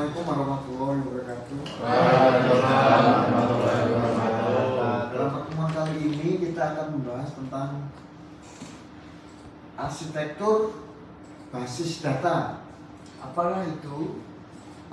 Assalamualaikum warahmatullahi wabarakatuh. Waalaikumsalam warahmatullahi wabarakatuh. Dalam pertemuan kali ini kita akan membahas tentang arsitektur basis data. Apalah itu?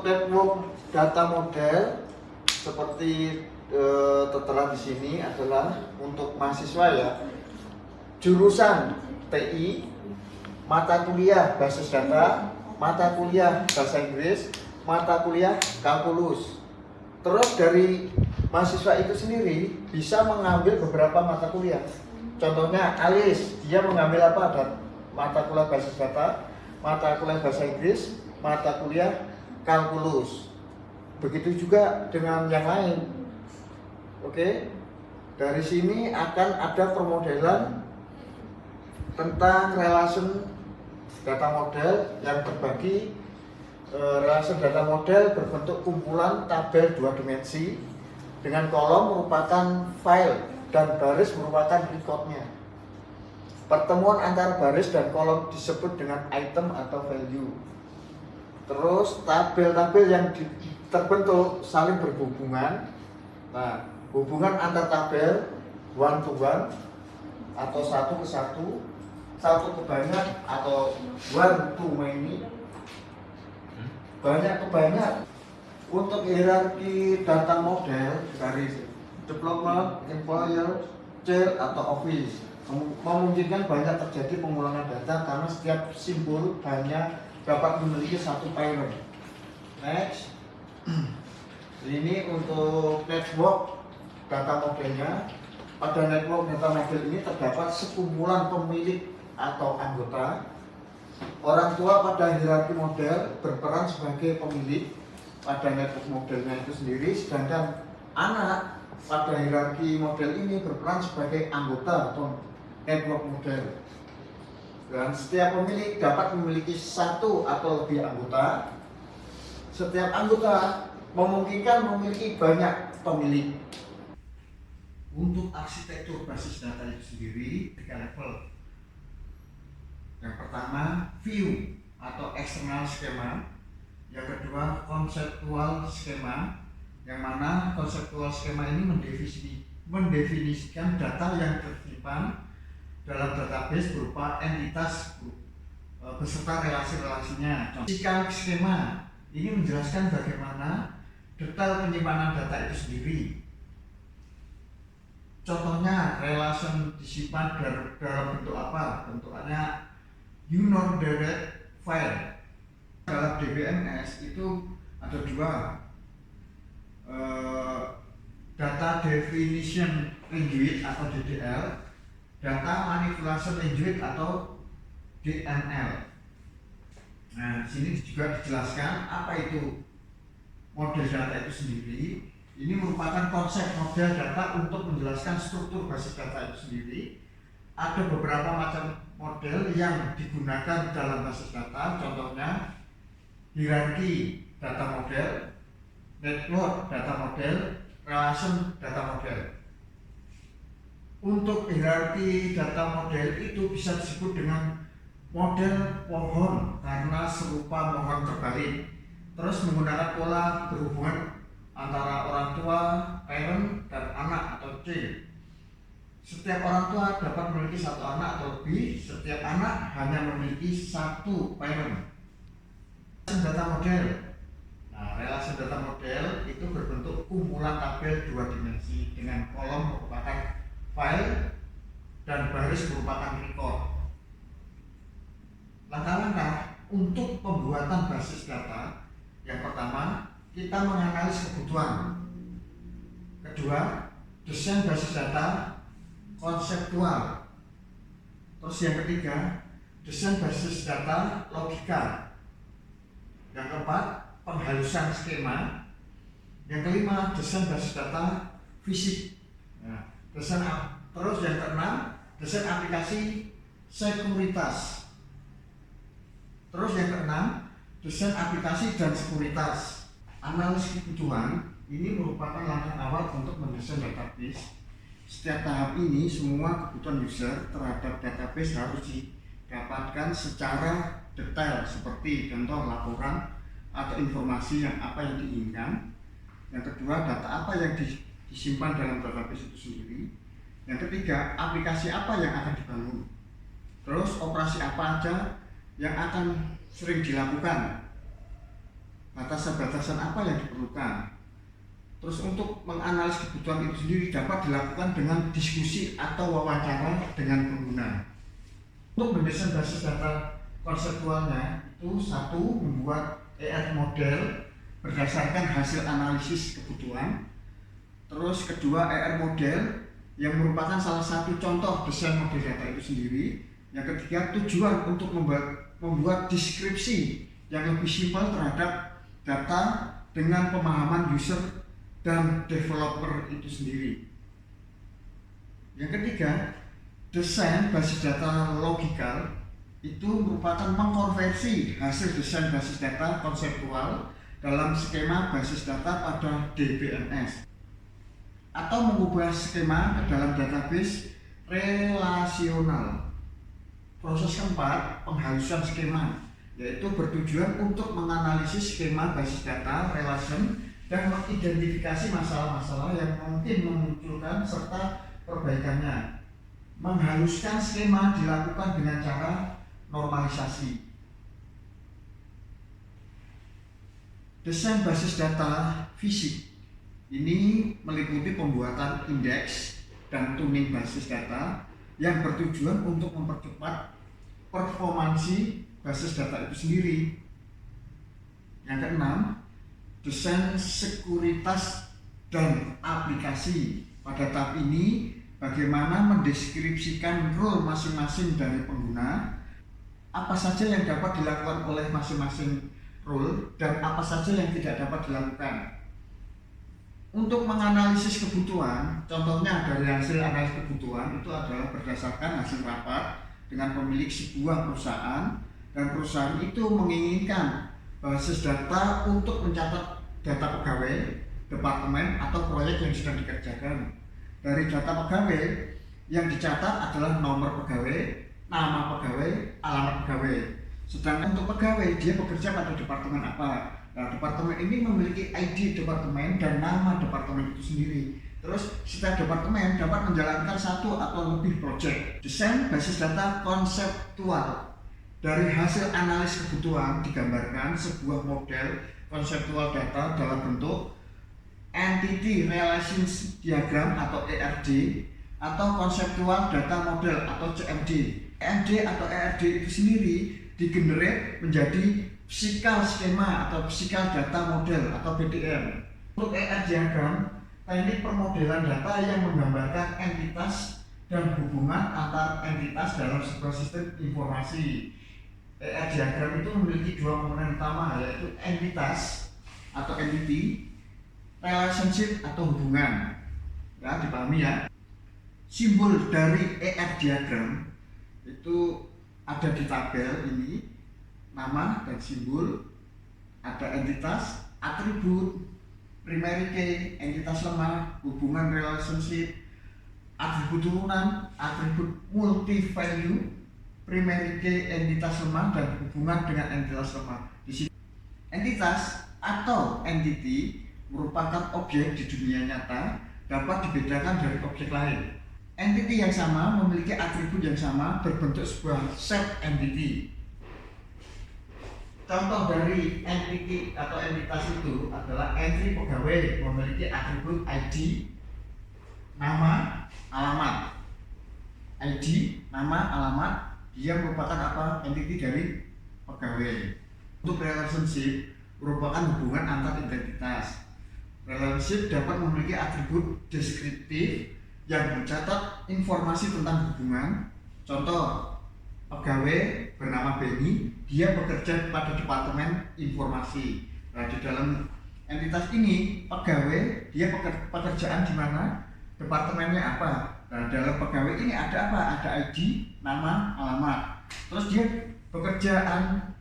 Network data model seperti tertera di sini adalah untuk mahasiswa ya, jurusan TI, mata kuliah basis data, mata kuliah bahasa Inggris, mata kuliah kalkulus. Terus dari mahasiswa itu sendiri bisa mengambil beberapa mata kuliah. Contohnya Alis, dia mengambil apa? Dan mata kuliah basis data, mata kuliah bahasa Inggris, mata kuliah kalkulus. Begitu juga dengan yang lain. Oke. Dari sini akan ada permodelan tentang relation data model yang terbagi. Relation data model berbentuk kumpulan tabel dua dimensi dengan kolom merupakan file dan baris merupakan recordnya. Pertemuan antara baris dan kolom disebut dengan item atau value. Terus tabel-tabel yang terbentuk saling berhubungan. Nah, hubungan antar tabel one to one atau satu ke satu, satu ke banyak atau one to many, banyak ke banyak. Untuk hierarki data model dari development, employer, child atau office memungkinkan banyak terjadi pengulangan data karena setiap simbol hanya dapat memiliki satu parent. Next, ini untuk network data modelnya. Pada network data model ini terdapat sekumpulan pemilik atau anggota. Orang tua pada hierarki model berperan sebagai pemilik pada network modelnya itu sendiri, sedangkan anak pada hierarki model ini berperan sebagai anggota atau network model. Dan setiap pemilik dapat memiliki satu atau lebih anggota. Setiap anggota memungkinkan memiliki banyak pemilik. Untuk arsitektur basis data itu sendiri tiga level. Yang pertama view atau external schema. Yang kedua konseptual schema, yang mana konseptual schema ini mendefinisikan data yang tersimpan dalam database berupa entitas beserta relasi-relasinya. Physical schema ini menjelaskan bagaimana detail penyimpanan data itu sendiri. Contohnya relation disimpan dalam bentuk apa? Bentukannya unordered file. Dalam DBMS itu ada dua, data definition language atau DDL, data manipulation language atau DML. Nah, sini juga dijelaskan apa itu model data itu sendiri. Ini merupakan konsep model data untuk menjelaskan struktur basis data itu sendiri. Ada beberapa macam model yang digunakan dalam basis data, contohnya hierarki data model, network data model, relation data model. Untuk hierarki data model itu bisa disebut dengan model pohon karena serupa pohon terbalik. Terus menggunakan pola berhubungan antara orang tua, parent, dan anak atau child. Setiap orang tua dapat memiliki satu anak atau lebih, setiap anak hanya memiliki satu parent. Data model. Nah, relasi data model itu berbentuk kumpulan tabel dua dimensi dengan kolom merupakan file dan baris merupakan record. Langkah-langkah untuk pembuatan basis data. Yang pertama, kita menganalisis kebutuhan. Kedua, desain basis data konseptual. Terus yang ketiga, desain basis data logika. Yang keempat, penghalusan skema. Yang kelima, desain basis data fisik. Nah, terus yang keenam, desain aplikasi sekuritas. Terus yang keenam, desain aplikasi dan sekuritas. Analisis kebutuhan ini merupakan langkah awal untuk mendesain database. Setiap tahap ini semua kebutuhan user terhadap database harus didapatkan secara detail, seperti contoh laporan atau informasi apa yang diinginkan. Yang kedua, data apa yang disimpan dalam database itu sendiri. Yang ketiga, aplikasi apa yang akan dibangun. Terus operasi apa aja yang akan sering dilakukan. Batasan-batasan apa yang diperlukan. Terus untuk menganalisis kebutuhan itu sendiri dapat dilakukan dengan diskusi atau wawancara dengan pengguna. Untuk mendesain basis data konseptualnya itu satu, membuat ER model berdasarkan hasil analisis kebutuhan. Terus kedua, ER model yang merupakan salah satu contoh desain model data itu sendiri. Yang ketiga, tujuan untuk membuat deskripsi yang lebih simpel terhadap data dengan pemahaman user dan developer itu sendiri. Yang ketiga, desain basis data logikal itu merupakan mengkonversi hasil desain basis data konseptual dalam skema basis data pada DBMS atau mengubah skema ke dalam database relasional. Proses keempat, penghalusan skema, yaitu bertujuan untuk menganalisis skema basis data relation dan mengidentifikasi masalah-masalah yang mungkin memunculkan serta perbaikannya. Menghaluskan skema dilakukan dengan cara normalisasi. Desain basis data fisik ini meliputi pembuatan indeks dan tuning basis data yang bertujuan untuk mempercepat performansi basis data itu sendiri. Yang keenam, desain sekuritas dan aplikasi. Pada tahap ini, bagaimana mendeskripsikan role masing-masing dari pengguna, apa saja yang dapat dilakukan oleh masing-masing role, dan apa saja yang tidak dapat dilakukan. Untuk menganalisis kebutuhan, contohnya dari hasil analisis kebutuhan itu adalah berdasarkan hasil rapat dengan pemilik sebuah perusahaan, dan perusahaan itu menginginkan basis data untuk mencatat data pegawai, departemen, atau proyek yang sedang dikerjakan. Dari data pegawai yang dicatat adalah nomor pegawai, nama pegawai, alamat pegawai. Sedangkan untuk pegawai, dia bekerja pada departemen apa. Nah, departemen ini memiliki ID departemen dan nama departemen itu sendiri. Terus setiap departemen dapat menjalankan satu atau lebih proyek. Desain basis data konseptual. Dari hasil analisis kebutuhan digambarkan sebuah model konseptual data dalam bentuk Entity Relations Diagram atau ERD atau Conceptual Data Model atau CMD. ERD atau ERD itu sendiri digenerate menjadi physical schema atau physical data model atau PDM. Untuk ER diagram, teknik permodelan data yang menggambarkan entitas dan hubungan antar entitas dalam sebuah sistem informasi. ER diagram itu memiliki dua komponen utama, yaitu entitas atau entity, relationship atau hubungan. Ya, dipahami ya. Simbol dari ER diagram itu ada di tabel ini, nama dan simbol, ada entitas, atribut, primary key, entitas lemah, hubungan relationship, atribut turunan, atribut multi value, primary key, entitas lemah, dan hubungan dengan entitas lemah. Di sini entitas atau entity merupakan objek di dunia nyata, dapat dibedakan dari objek lain. Entity yang sama memiliki atribut yang sama, berbentuk sebuah set entity. Contoh dari entity atau entitas itu adalah entry pegawai, memiliki atribut ID, nama, alamat. ID, nama, alamat, dia merupakan apa? Entity dari pegawai. Untuk relationship merupakan hubungan antar identitas. Relationship dapat memiliki atribut deskriptif yang mencatat informasi tentang hubungan. Contoh, pegawai bernama Benny, dia bekerja pada departemen informasi. Nah, di dalam entitas ini, pegawai dia pekerjaan di mana, departemennya apa. Nah, dalam pegawai ini ada apa? Ada ID, nama, alamat. Terus dia pekerjaan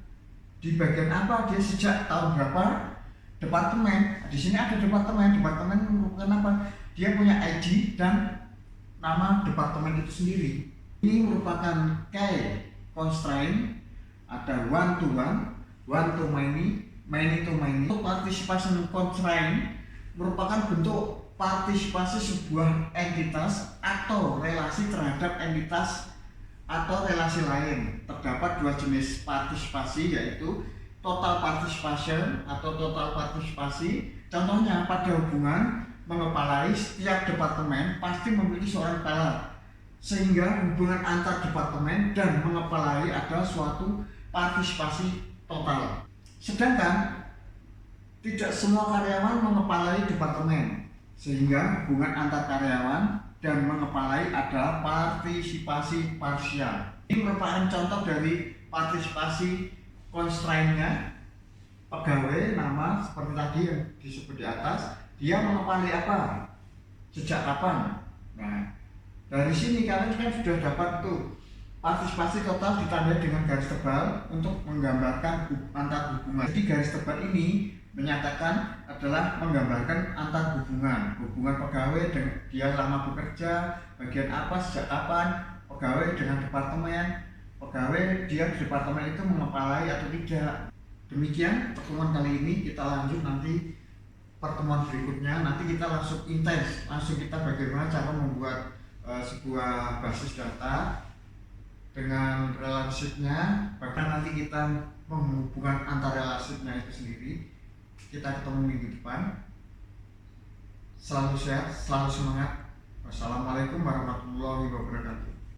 di bagian apa? Dia sejak tahun berapa? Departemen. Di sini ada departemen. Departemen merupakan apa? Dia punya ID dan nama departemen itu sendiri. Ini merupakan key constraint, ada one to one, one to many, many to many. Participation constraint merupakan bentuk partisipasi sebuah entitas atau relasi terhadap entitas atau relasi lain. Terdapat dua jenis partisipasi, yaitu total participation atau total partisipasi. Contohnya pada hubungan mengepalai, setiap departemen pasti memiliki seorang kepala, sehingga hubungan antar departemen dan mengepalai adalah suatu partisipasi total. Sedangkan tidak semua karyawan mengepalai departemen, sehingga hubungan antar karyawan dan mengepalai adalah partisipasi parsial. Ini merupakan contoh dari partisipasi constraint-nya. Pegawai nama seperti tadi yang disebut di atas, dia mengepalai apa, sejak kapan. Nah, dari sini kalian kan sudah dapat tuh partisipasi total ditandai dengan garis tebal untuk menggambarkan antar hubungan. Jadi garis tebal ini menyatakan adalah menggambarkan antar hubungan pegawai dengan dia lama bekerja, bagian apa, sejak kapan, pegawai dengan departemen, pegawai dia di departemen itu mengepalai atau tidak. Demikian pertemuan kali ini, kita lanjut nanti pertemuan berikutnya. Nanti kita langsung intens, langsung kita bagaimana cara membuat sebuah basis data dengan relationship-nya, bahkan nanti kita menghubungkan antar relationship-nya itu sendiri. Kita ketemu minggu depan. Selalu sehat, selalu semangat. Wassalamualaikum warahmatullahi wabarakatuh.